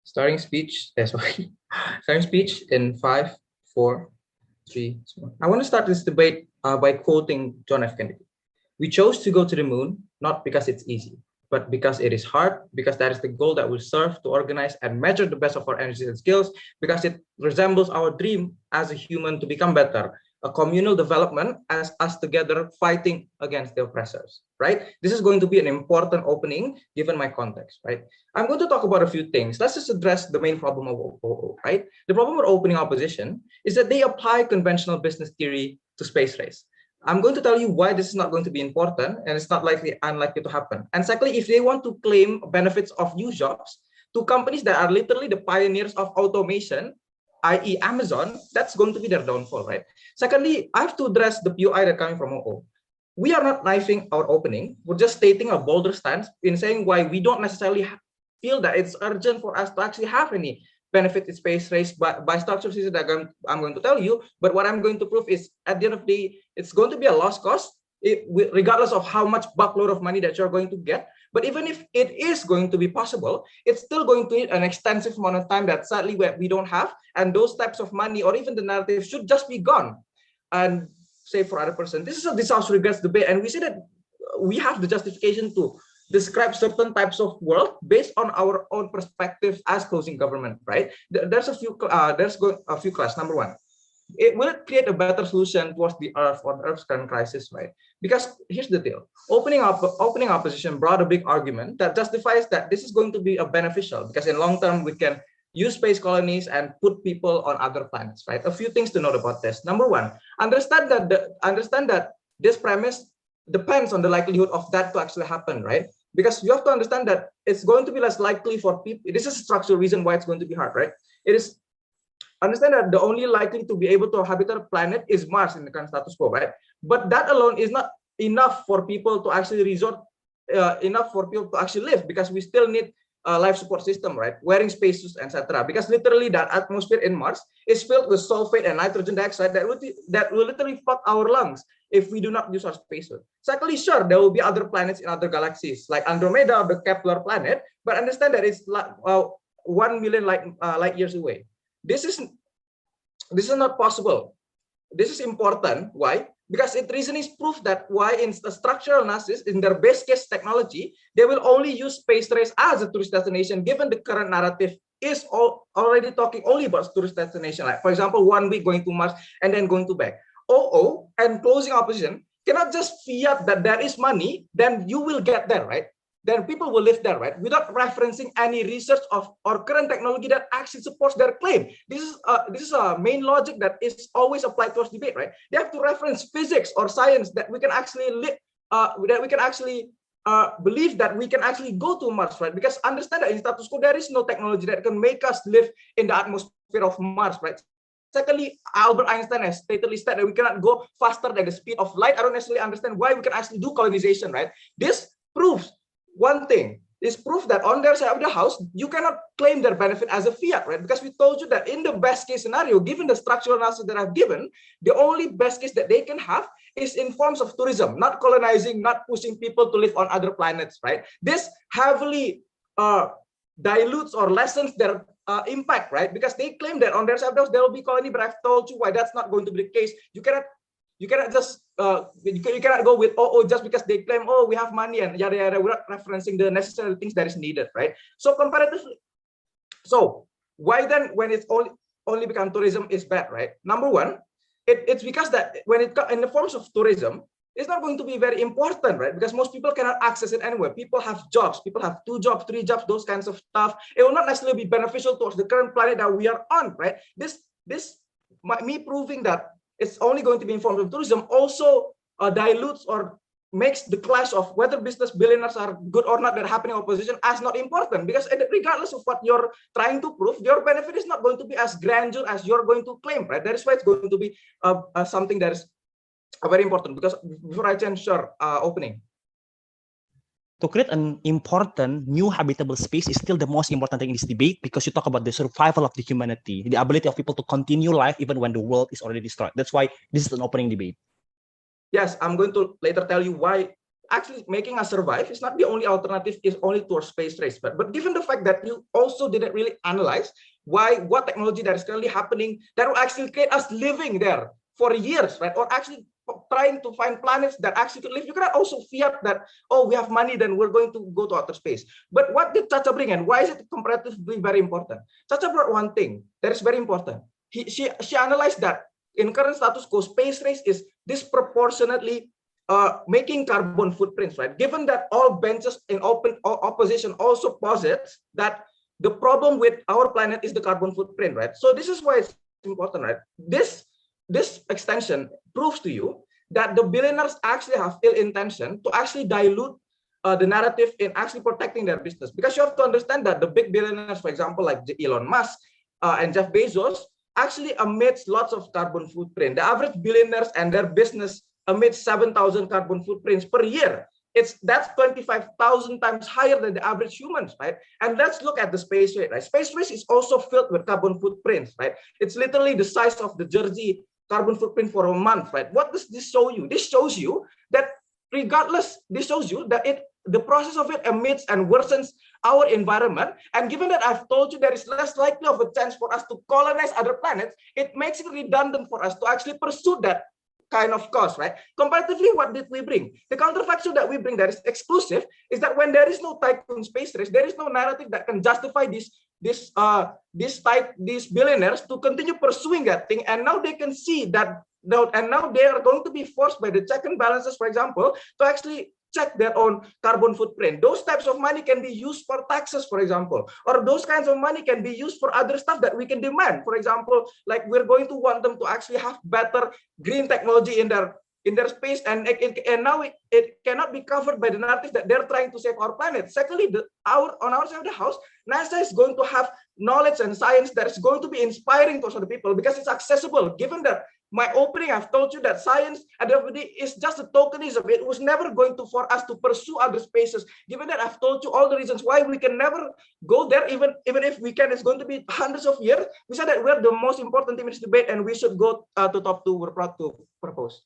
Starting speech. Sorry. Starting speech in 5, 4, 3, 2, 1. I want to start this debate by quoting John F. Kennedy. We chose to go to the moon not because it's easy, but because it is hard, because that is the goal that will serve to organize and measure the best of our energies and skills, because it resembles our dream as a human to become better, a communal development as us together fighting against the oppressors, right? This is going to be an important opening given my context, right? I'm going to talk about a few things. Let's just address the main problem of OO, right? The problem with opening opposition is that they apply conventional business theory to space race. I'm going to tell you why this is not going to be important and it's not unlikely to happen. And secondly, if they want to claim benefits of new jobs to companies that are literally the pioneers of automation, i.e. Amazon, that's going to be their downfall, right? Secondly, I have to address the POI that coming from OO. We are not knifing our opening. We're just stating a bolder stance in saying why we don't necessarily feel that it's urgent for us to actually have any benefit in space race by structural systems that I'm going to tell you. But what I'm going to prove is at the end of the day, it's going to be a lost cause, regardless of how much buckload of money that you're going to get. But even if it is going to be possible, it's still going to need an extensive amount of time that sadly we don't have. And those types of money or even the narrative should just be gone. And say for other person, this is a disaster regrets debate. And we say that we have the justification to describe certain types of world based on our own perspective as closing government, right? There's a few class. Number one, it will create a better solution towards the Earth or Earth's current crisis, right? Because here's the deal: opening opposition brought a big argument that justifies that this is going to be a beneficial because in long term we can use space colonies and put people on other planets, right? A few things to note about this. Number one, understand that this premise depends on the likelihood of that to actually happen, right? Because you have to understand that it's going to be less likely for people. This is a structural reason why it's going to be hard, right? It is understand that the only likely to be able to habit a planet is Mars in the current status quo, right? But that alone is not enough for people to actually live, because we still need a life support system, right? Wearing spacesuits, etc. Because literally that atmosphere in Mars is filled with sulfate and nitrogen dioxide that will literally fuck our lungs if we do not use our spacesuit. Secondly, sure, there will be other planets in other galaxies like Andromeda, the Kepler planet, but understand that it's 1 million light years away. This is not possible. This is important. Why? Because it reason is proof that why in the structural analysis, in their best case technology, they will only use space race as a tourist destination, given the current narrative is already talking only about tourist destination. Like, for example, 1 week going to Mars and then going to back. OO and closing opposition cannot just fiat that there is money, then you will get there, right? Then people will live there, right? Without referencing any research of or current technology that actually supports their claim. This is a main logic that is always applied towards debate, right? They have to reference physics or science that we can actually believe that we can actually go to Mars, right? Because understand that in status quo there is no technology that can make us live in the atmosphere of Mars, right? Secondly, Albert Einstein has stated that we cannot go faster than the speed of light. I don't necessarily understand why we can actually do colonization, right? This proves one thing, is proof that on their side of the house, you cannot claim their benefit as a fiat, right? Because we told you that in the best case scenario, given the structural analysis that I've given, the only best case that they can have is in forms of tourism, not colonizing, not pushing people to live on other planets, right? This heavily dilutes or lessens their impact, right? Because they claim that on their side of the house, there will be colony, but I've told you why that's not going to be the case. You cannot just you cannot go with just because they claim we have money and yada yada without referencing the necessary things that is needed, right? So comparatively, so why then when it's only become tourism is bad, right? Number one, it's because that when it in the forms of tourism, it's not going to be very important, right? Because most people cannot access it anywhere. People have jobs, people have 2 jobs, 3 jobs, those kinds of stuff. It will not necessarily be beneficial towards the current planet that we are on, right? Me proving that it's only going to be in form of tourism also dilutes or makes the clash of whether business billionaires are good or not that happening in opposition as not important, because regardless of what you're trying to prove, your benefit is not going to be as grandeur as you're going to claim, right? That is why it's going to be something that is very important. Because before I change your opening, to create an important new habitable space is still the most important thing in this debate, because you talk about the survival of the humanity, the ability of people to continue life even when the world is already destroyed. That's why this is an opening debate. Yes, I'm going to later tell you why actually making us survive is not the only alternative is only towards space race. But given the fact that you also didn't really analyze what technology that is currently happening that will actually create us living there for years, right? Or actually trying to find planets that actually could live. You cannot also fiat that, oh, we have money, then we're going to go to outer space. But what did Chacha bring, and why is it comparatively very important? Chacha brought one thing that is very important. She analyzed that in current status quo, space race is disproportionately making carbon footprints, right? Given that all benches in open opposition also posits that the problem with our planet is the carbon footprint, right? So this is why it's important, right? This extension proves to you that the billionaires actually have ill intention to actually dilute the narrative in actually protecting their business. Because you have to understand that the big billionaires, for example, like Elon Musk and Jeff Bezos, actually emits lots of carbon footprint. The average billionaires and their business emits 7,000 carbon footprints per year. That's 25,000 times higher than the average humans, right? And let's look at the space race, right? Space race is also filled with carbon footprints, right? It's literally the size of the Jersey carbon footprint for a month, right? What does this show you? This shows you that regardless, this shows you that the process of it emits and worsens our environment. And given that I've told you there is less likely of a chance for us to colonize other planets, it makes it redundant for us to actually pursue that kind of cause, right? Comparatively, what did we bring? The counterfactual that we bring that is exclusive is that when there is no tycoon space race, there is no narrative that can justify these billionaires to continue pursuing that thing, and now they can see that and now they are going to be forced by the check and balances, for example, to actually check their own carbon footprint. Those types of money can be used for taxes, for example, or those kinds of money can be used for other stuff that we can demand. For example, like we're going to want them to actually have better green technology in their space, and now it cannot be covered by the narrative that they're trying to save our planet. Secondly, on our side of the house, NASA is going to have knowledge and science that is going to be inspiring to other people because it's accessible. Given that my opening, I've told you that science at the end of the day is just a tokenism. It was never going to for us to pursue other spaces. Given that I've told you all the reasons why we can never go there, even if we can, it's going to be hundreds of years. We said that we're the most important team in this debate, and we should go to top two. We're proud to propose.